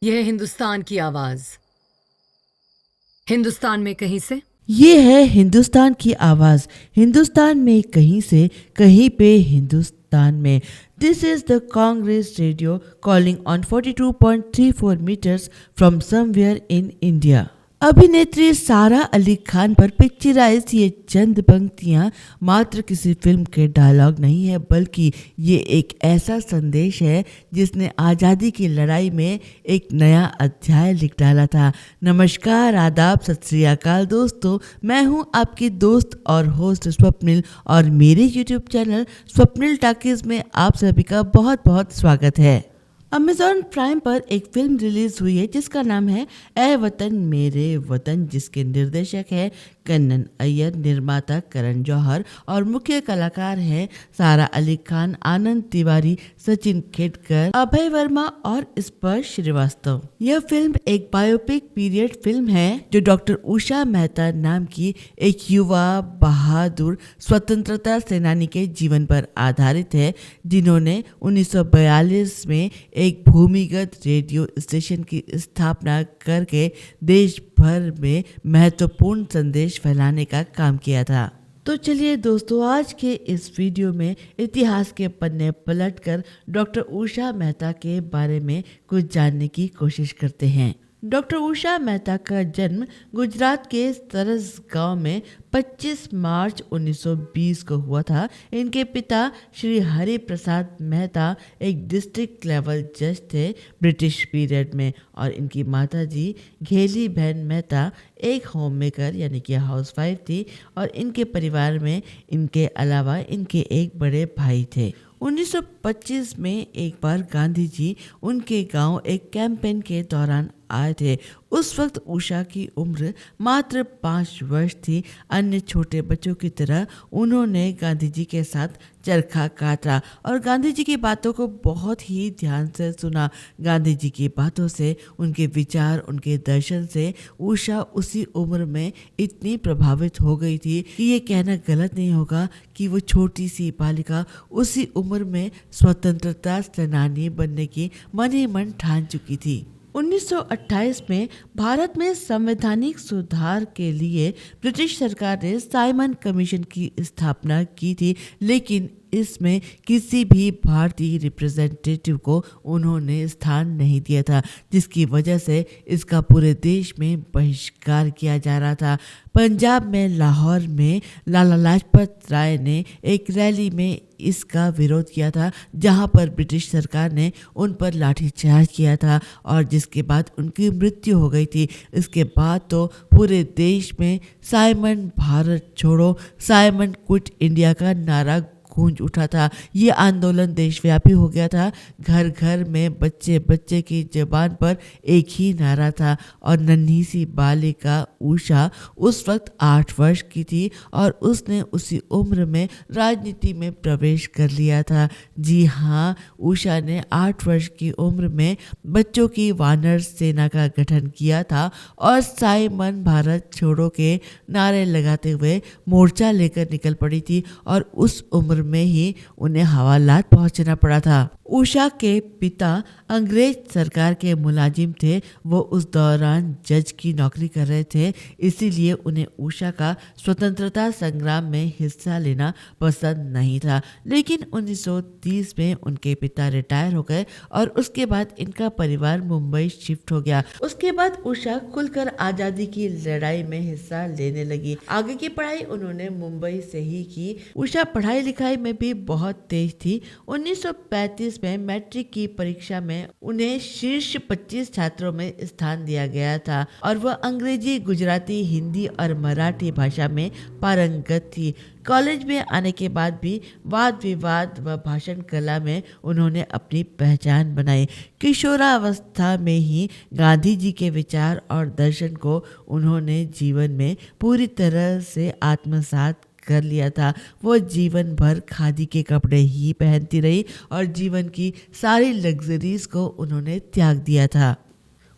यह है हिंदुस्तान की आवाज। हिंदुस्तान में कहीं से। ये है हिंदुस्तान की आवाज। हिंदुस्तान में कहीं से कहीं पे हिंदुस्तान में। This is the Congress radio calling on 42.34 meters from somewhere in India. अभिनेत्री सारा अली खान पर पिक्चराइज ये चंद पंक्तियां मात्र किसी फिल्म के डायलॉग नहीं है, बल्कि ये एक ऐसा संदेश है जिसने आज़ादी की लड़ाई में एक नया अध्याय लिख डाला था। नमस्कार, आदाब, सत श्री अकाल दोस्तों, मैं हूं आपकी दोस्त और होस्ट स्वप्निल और मेरे यूट्यूब चैनल स्वप्निल टॉकीज में आप सभी का बहुत बहुत स्वागत है। अमेज़ॉन प्राइम पर एक फिल्म रिलीज हुई है जिसका नाम है ए वतन मेरे वतन, जिसके निर्देशक है कन्नन अय्यर, निर्माता करण जौहर और मुख्य कलाकार हैं सारा अली खान, आनंद तिवारी, सचिन खेडकर, अभय वर्मा और स्पर्श श्रीवास्तव। यह फिल्म एक बायोपिक पीरियड फिल्म है जो डॉक्टर उषा मेहता नाम की एक युवा बहादुर स्वतंत्रता सेनानी के जीवन पर आधारित है, जिन्होंने 1942 में एक भूमिगत रेडियो स्टेशन की स्थापना करके देश भर में महत्वपूर्ण संदेश फैलाने का काम किया था। तो चलिए दोस्तों, आज के इस वीडियो में इतिहास के पन्ने पलटकर डॉक्टर उषा मेहता के बारे में कुछ जानने की कोशिश करते हैं। डॉक्टर उषा मेहता का जन्म गुजरात के सरस गांव में 25 मार्च 1920 को हुआ था। इनके पिता श्री हरि प्रसाद मेहता एक डिस्ट्रिक्ट लेवल जज थे ब्रिटिश पीरियड में, और इनकी माताजी घेली बहन मेहता एक होम मेकर यानी कि हाउसवाइफ थी, और इनके परिवार में इनके अलावा इनके एक बड़े भाई थे। 1925 में एक बार गांधी जी उनके गांव एक कैंपेन के दौरान आए थे। उस वक्त उषा की उम्र मात्र 5 वर्ष थी। अन्य छोटे बच्चों की तरह उन्होंने गांधी जी के साथ चरखा काटा और गांधी जी की बातों को बहुत ही ध्यान से सुना। गांधी जी की बातों से, उनके विचार, उनके दर्शन से उषा उसी उम्र में इतनी प्रभावित हो गई थी कि ये कहना गलत नहीं होगा कि वो छोटी सी बालिका उसी उम्र में स्वतंत्रता सेनानी बनने की मन ही मन ठान चुकी थी। 1928 में भारत में संवैधानिक सुधार के लिए ब्रिटिश सरकार ने साइमन कमीशन की स्थापना की थी, लेकिन इसमें किसी भी भारतीय रिप्रेजेंटेटिव को उन्होंने स्थान नहीं दिया था, जिसकी वजह से इसका पूरे देश में बहिष्कार किया जा रहा था। पंजाब में लाहौर में लाला लाजपत राय ने एक रैली में इसका विरोध किया था, जहां पर ब्रिटिश सरकार ने उन पर लाठीचार्ज किया था और जिसके बाद उनकी मृत्यु हो गई थी। इसके बाद तो पूरे देश में साइमन भारत छोड़ो, साइमन क्विट इंडिया का नारा गूंज उठा था। ये आंदोलन देशव्यापी हो गया था। घर घर में बच्चे बच्चे की जबान पर एक ही नारा था, और नन्ही सी बालिका उषा उस वक्त 8 वर्ष की थी और उसने उसी उम्र में राजनीति में प्रवेश कर लिया था। जी हाँ, उषा ने 8 वर्ष की उम्र में बच्चों की वानर सेना का गठन किया था और साइमन भारत छोड़ो के नारे लगाते हुए मोर्चा लेकर निकल पड़ी थी, और उस उम्र में ही उन्हें हवालात पहुंचना पड़ा था। उषा के पिता अंग्रेज सरकार के मुलाजिम थे। वो उस दौरान जज की नौकरी कर रहे थे, इसीलिए उन्हें उषा का स्वतंत्रता संग्राम में हिस्सा लेना पसंद नहीं था। लेकिन 1930 में उनके पिता रिटायर हो गए और उसके बाद इनका परिवार मुंबई शिफ्ट हो गया। उसके बाद उषा खुलकर आजादी की लड़ाई में हिस्सा लेने लगी। आगे की पढ़ाई उन्होंने मुंबई से ही की। उषा पढ़ाई लिखाई में भी बहुत तेज थी। 1935 में मैट्रिक की परीक्षा में उन्हें शीर्ष 25 छात्रों में स्थान दिया गया था और वह अंग्रेजी, गुजराती, हिंदी और मराठी भाषा में पारंगत थी। कॉलेज में आने के बाद भी वाद विवाद व भाषण कला में उन्होंने अपनी पहचान बनाई। किशोरावस्था में ही गांधी जी के विचार और दर्शन को उन्होंने जीवन में पूरी तरह से आत्मसात कर लिया था। वो जीवन भर खादी के कपड़े ही पहनती रही और जीवन की सारी लग्जरीज को उन्होंने त्याग दिया था।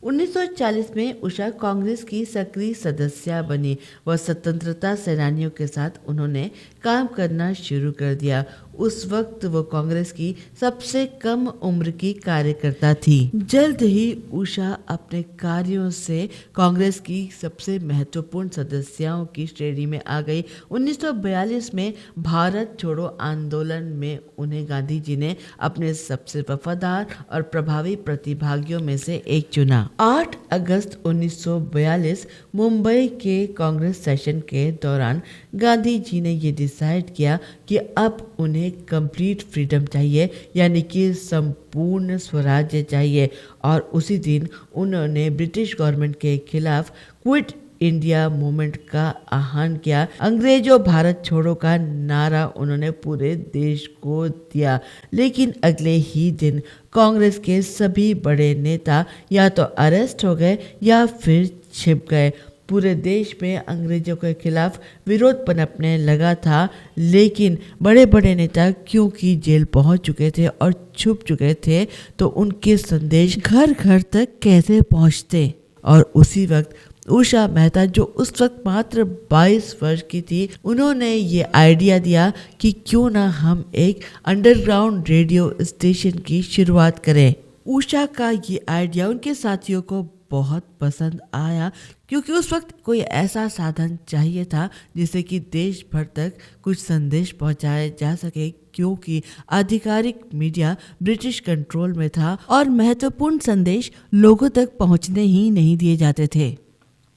1940 में उषा कांग्रेस की सक्रिय सदस्य बनी व स्वतंत्रता सेनानियों के साथ उन्होंने काम करना शुरू कर दिया। उस वक्त वो कांग्रेस की सबसे कम उम्र की कार्यकर्ता थी। जल्द ही उषा अपने कार्यों से कांग्रेस की सबसे महत्वपूर्ण सदस्यों की श्रेणी में आ गई। 1942 में भारत छोड़ो आंदोलन में उन्हें गांधी जी ने अपने सबसे वफादार और प्रभावी प्रतिभागियों में से एक चुना। 8 अगस्त 1942 मुंबई के कांग्रेस सेशन के दौरान गांधी जी ने ये डिसाइड किया कि अब उन्हें कंप्लीट फ्रीडम चाहिए, यानी कि संपूर्ण स्वराज्य चाहिए। और उसी दिन उन्होंने ब्रिटिश गवर्नमेंट के खिलाफ क्विट इंडिया मूवमेंट का आह्वान किया। अंग्रेजों भारत छोड़ो का नारा उन्होंने पूरे देश को दिया। लेकिन अगले ही दिन कांग्रेस के सभी बड़े नेता या तो अरेस्ट हो गए या फिर छिप गए। पूरे देश में अंग्रेजों के खिलाफ विरोध पनपने लगा था, लेकिन बड़े बड़े नेता क्योंकि जेल पहुंच चुके थे और छुप चुके थे, तो उनके संदेश घर घर तक कैसे पहुंचते। और उसी वक्त उषा मेहता, जो उस वक्त मात्र 22 वर्ष की थी, उन्होंने ये आइडिया दिया कि क्यों ना हम एक अंडरग्राउंड रेडियो स्टेशन की शुरुआत करें। उषा का ये आइडिया उनके साथियों को बहुत पसंद आया, क्योंकि उस वक्त कोई ऐसा साधन चाहिए था जिससे कि देश भर तक कुछ संदेश पहुंचाया जा सके, क्योंकि आधिकारिक मीडिया ब्रिटिश कंट्रोल में था और महत्वपूर्ण संदेश लोगों तक पहुंचने ही नहीं दिए जाते थे।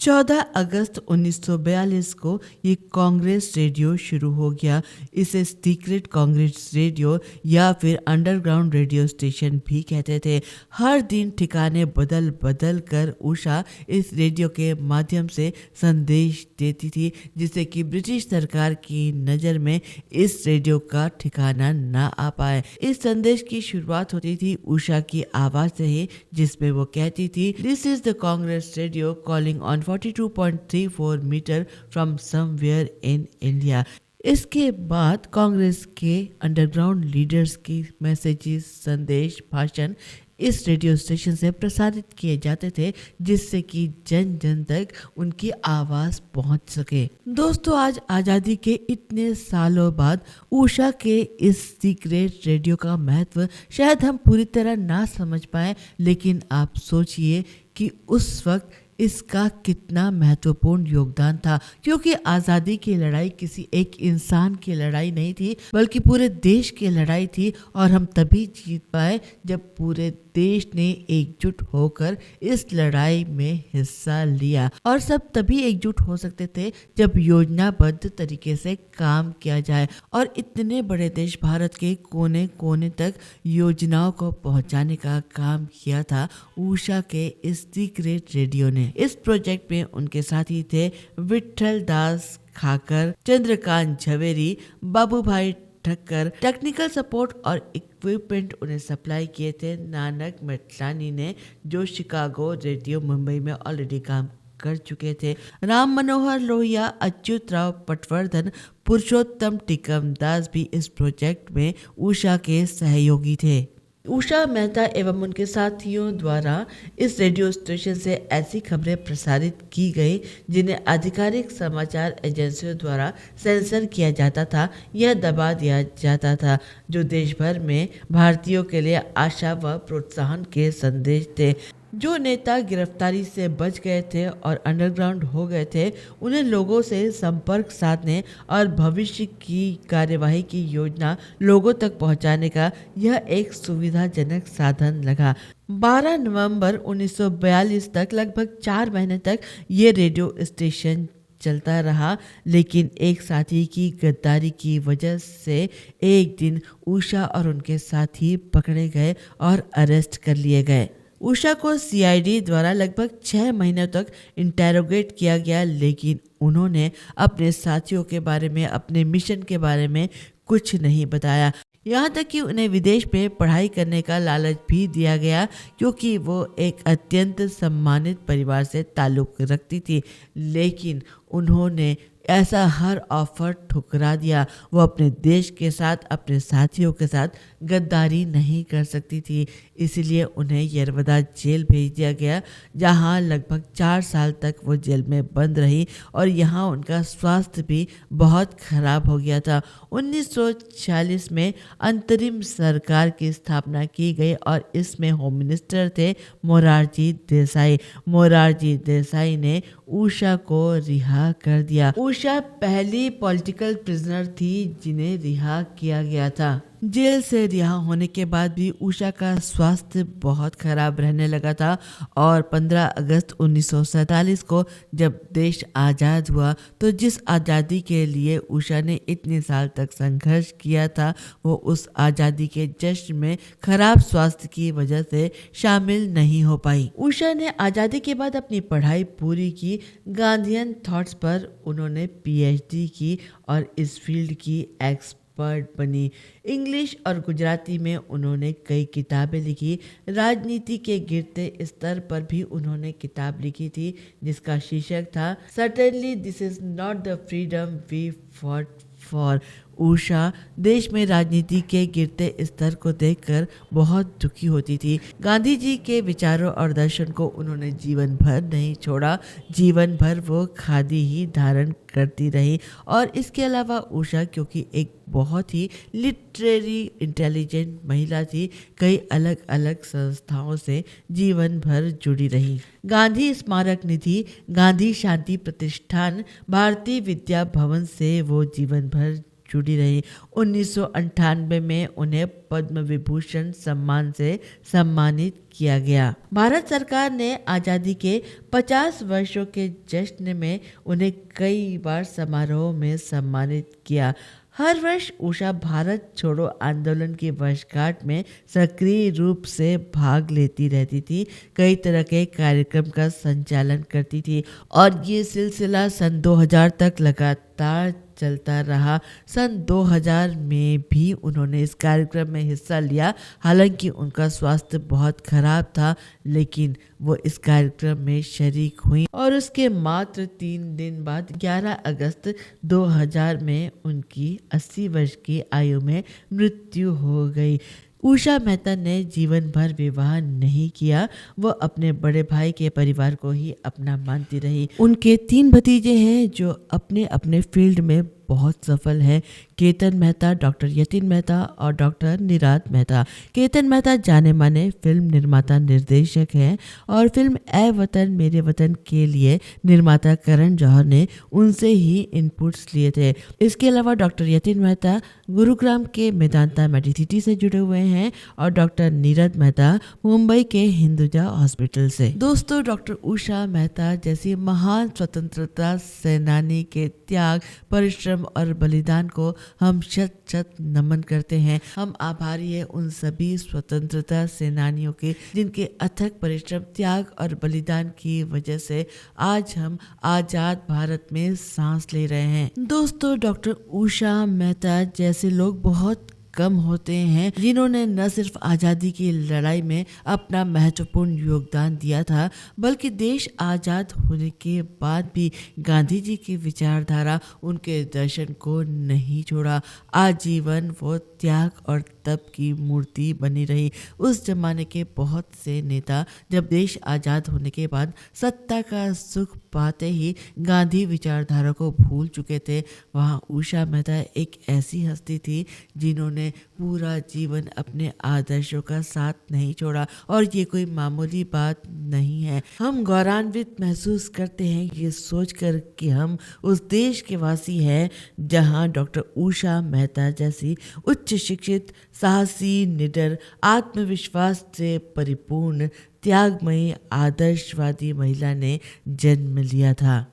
14 अगस्त 1942 को ये कांग्रेस रेडियो शुरू हो गया। इसे सीक्रेट कांग्रेस रेडियो या फिर अंडरग्राउंड रेडियो स्टेशन भी कहते थे। हर दिन ठिकाने बदल बदल कर उषा इस रेडियो के माध्यम से संदेश देती थी, जिससे कि ब्रिटिश सरकार की नज़र में इस रेडियो का ठिकाना ना आ पाए। इस संदेश की शुरुआत होती थी उषा की आवाज़ से ही, जिसमें वो कहती थी, this is the Congress radio calling on 42.34 meter from somewhere in India. इसके बाद कांग्रेस के अंडरग्राउंड लीडर्स की मैसेजेस, संदेश, भाषण इस रेडियो स्टेशन से प्रसारित किए जाते थे, जिससे कि जन जन तक उनकी आवाज़ पहुंच सके। दोस्तों, आज आज़ादी के इतने सालों बाद उषा के इस सीक्रेट रेडियो का महत्व शायद हम पूरी तरह ना समझ पाए, लेकिन आप सोचिए कि उस वक्त इसका कितना महत्वपूर्ण योगदान था, क्योंकि आज़ादी की लड़ाई किसी एक इंसान की लड़ाई नहीं थी, बल्कि पूरे देश की लड़ाई थी। और हम तभी जीत पाए जब पूरे देश ने एकजुट होकर इस लड़ाई में हिस्सा लिया। और सब तभी एकजुट हो सकते थे जब योजनाबद्ध तरीके से काम किया जाए। और इतने बड़े देश भारत के कोने कोने तक योजनाओं को पहुंचाने का काम किया था उषा के इस सीक्रेट रेडियो ने। इस प्रोजेक्ट में उनके साथी थे विट्ठल दास खाकर, चंद्रकांत झवेरी, बाबू भाई ठक्कर। टेक्निकल सपोर्ट और इक्विपमेंट उन्हें सप्लाई किए थे नानक मेटलानी ने, जो शिकागो रेडियो मुंबई में ऑलरेडी काम कर चुके थे। राम मनोहर लोहिया, अच्युत राव पटवर्धन, पुरुषोत्तम टिकम दास भी इस प्रोजेक्ट में उषा के सहयोगी थे। उषा मेहता एवं उनके साथियों द्वारा इस रेडियो स्टेशन से ऐसी खबरें प्रसारित की गई जिन्हें आधिकारिक समाचार एजेंसियों द्वारा सेंसर किया जाता था या दबा दिया जाता था, जो देश भर में भारतीयों के लिए आशा व प्रोत्साहन के संदेश थे। जो नेता गिरफ्तारी से बच गए थे और अंडरग्राउंड हो गए थे, उन्हें लोगों से संपर्क साधने और भविष्य की कार्यवाही की योजना लोगों तक पहुंचाने का यह एक सुविधाजनक साधन लगा। 12 नवंबर 1942 तक, लगभग 4 महीने तक ये रेडियो स्टेशन चलता रहा, लेकिन एक साथी की गद्दारी की वजह से एक दिन उषा और उनके साथी पकड़े गए और अरेस्ट कर लिए गए। उषा को सीआईडी द्वारा लगभग 6 महीनों तक इंटेरोगेट किया गया, लेकिन उन्होंने अपने साथियों के बारे में, अपने मिशन के बारे में कुछ नहीं बताया। यहाँ तक कि उन्हें विदेश में पढ़ाई करने का लालच भी दिया गया, क्योंकि वो एक अत्यंत सम्मानित परिवार से ताल्लुक़ रखती थी। लेकिन उन्होंने ऐसा हर ऑफर ठुकरा दिया। वो अपने देश के साथ, अपने साथियों के साथ गद्दारी नहीं कर सकती थी, इसीलिए उन्हें यरवदा जेल भेज दिया गया, जहां लगभग 4 साल तक वो जेल में बंद रही और यहाँ उनका स्वास्थ्य भी बहुत खराब हो गया था। 1946 में अंतरिम सरकार की स्थापना की गई और इसमें होम मिनिस्टर थे मोरारजी देसाई। मोरारजी देसाई ने उषा को रिहा कर दिया। उषा पहली पॉलिटिकल प्रिजनर थी जिन्हें रिहा किया गया था। जेल से रिहा होने के बाद भी उषा का स्वास्थ्य बहुत खराब रहने लगा था और 15 अगस्त 1947 को जब देश आज़ाद हुआ तो जिस आज़ादी के लिए उषा ने इतने साल तक संघर्ष किया था, वो उस आज़ादी के जश्न में खराब स्वास्थ्य की वजह से शामिल नहीं हो पाई। उषा ने आज़ादी के बाद अपनी पढ़ाई पूरी की। गांधीयन थॉट्स पर उन्होंने पीएचडी की और इस फील्ड की एक्सपर्ट बनी। इंग्लिश और गुजराती में उन्होंने कई किताबें लिखी। राजनीति के गिरते स्तर पर भी उन्होंने किताब लिखी थी जिसका शीर्षक था certainly this is not the freedom we fought for. उषा देश में राजनीति के गिरते स्तर को देखकर बहुत दुखी होती थी। गांधी जी के विचारों और दर्शन को उन्होंने जीवन भर नहीं छोड़ा। जीवन भर वो खादी ही धारण करती रही और इसके अलावा उषा क्योंकि एक बहुत ही लिटरेरी इंटेलिजेंट महिला थी, कई अलग अलग संस्थाओं से जीवन भर जुड़ी रही। गांधी स्मारक निधि, गांधी शांति प्रतिष्ठान, भारतीय विद्या भवन से वो जीवन भर जुड़ी रही। 1998 में उन्हें पद्म विभूषण सम्मान से सम्मानित किया गया। भारत सरकार ने आज़ादी के 50 वर्षों के जश्न में उन्हें कई बार समारोह में सम्मानित किया। हर वर्ष उषा भारत छोड़ो आंदोलन की वर्षगांठ में सक्रिय रूप से भाग लेती रहती थी, कई तरह के कार्यक्रम का संचालन करती थी और ये सिलसिला सन 2000 तक लगातार चलता रहा। सन 2000 में भी उन्होंने इस कार्यक्रम में हिस्सा लिया। हालांकि उनका स्वास्थ्य बहुत खराब था, लेकिन वो इस कार्यक्रम में शरीक हुई और उसके मात्र 3 दिन बाद 11 अगस्त 2000 में उनकी 80 वर्ष की आयु में मृत्यु हो गई। उषा मेहता ने जीवन भर विवाह नहीं किया। वो अपने बड़े भाई के परिवार को ही अपना मानती रही। उनके 3 भतीजे हैं जो अपने अपने फील्ड में बहुत सफल है। केतन मेहता, डॉक्टर यतिन मेहता और डॉक्टर निराद मेहता। केतन मेहता जाने माने फिल्म निर्माता निर्देशक हैं और फिल्म ए वतन मेरे वतन के लिए निर्माता करण जौहर ने उनसे ही इनपुट्स लिए थे। इसके अलावा डॉक्टर यतिन मेहता गुरुग्राम के मेदांता मेडिसिटी से जुड़े हुए हैं और डॉक्टर नीरद मेहता मुंबई के हिंदुजा हॉस्पिटल से। दोस्तों, डॉक्टर उषा मेहता जैसी महान स्वतंत्रता सेनानी के त्याग, परिश्रम और बलिदान को हम शत शत नमन करते हैं। हम आभारी हैं उन सभी स्वतंत्रता सेनानियों के जिनके अथक परिश्रम, त्याग और बलिदान की वजह से आज हम आजाद भारत में सांस ले रहे हैं। दोस्तों, डॉक्टर उषा मेहता जैसे लोग बहुत कम होते हैं जिन्होंने न सिर्फ आज़ादी की लड़ाई में अपना महत्वपूर्ण योगदान दिया था, बल्कि देश आज़ाद होने के बाद भी गांधी जी की विचारधारा, उनके दर्शन को नहीं छोड़ा। आजीवन वो त्याग और तप की मूर्ति बनी रही। उस जमाने के बहुत से नेता जब देश आज़ाद होने के बाद सत्ता का सुख पाते ही गांधी विचारधारा को भूल चुके थे, वहाँ उषा मेहता एक ऐसी हस्ती थी जिन्होंने पूरा जीवन अपने आदर्शों का साथ नहीं छोड़ा और ये कोई मामूली बात नहीं है। हम गौरवान्वित महसूस करते हैं ये सोचकर कि हम उस देश के वासी हैं जहां डॉक्टर उषा मेहता जैसी उच्च शिक्षित, साहसी, निडर, आत्मविश्वास से परिपूर्ण, त्यागमयी, आदर्शवादी महिला ने जन्म लिया था।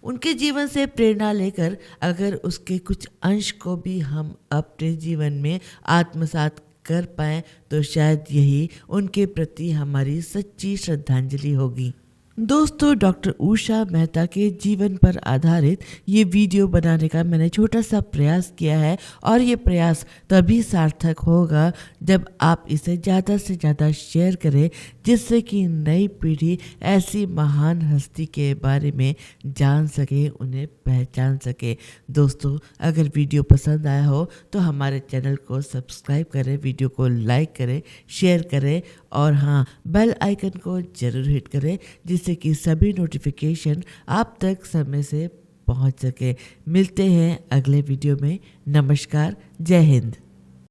उनके जीवन से प्रेरणा लेकर अगर उसके कुछ अंश को भी हम अपने जीवन में आत्मसात कर पाएं तो शायद यही उनके प्रति हमारी सच्ची श्रद्धांजलि होगी। दोस्तों, डॉक्टर उषा मेहता के जीवन पर आधारित ये वीडियो बनाने का मैंने छोटा सा प्रयास किया है और ये प्रयास तभी सार्थक होगा जब आप इसे ज़्यादा से ज़्यादा शेयर करें, जिससे कि नई पीढ़ी ऐसी महान हस्ती के बारे में जान सके, उन्हें पहचान सके। दोस्तों, अगर वीडियो पसंद आया हो तो हमारे चैनल को सब्सक्राइब करें, वीडियो को लाइक करें, शेयर करें और हाँ, बेल आइकन को ज़रूर हिट करें, जिससे कि सभी नोटिफिकेशन आप तक समय से पहुंच सके। मिलते हैं अगले वीडियो में। नमस्कार, जय हिंद।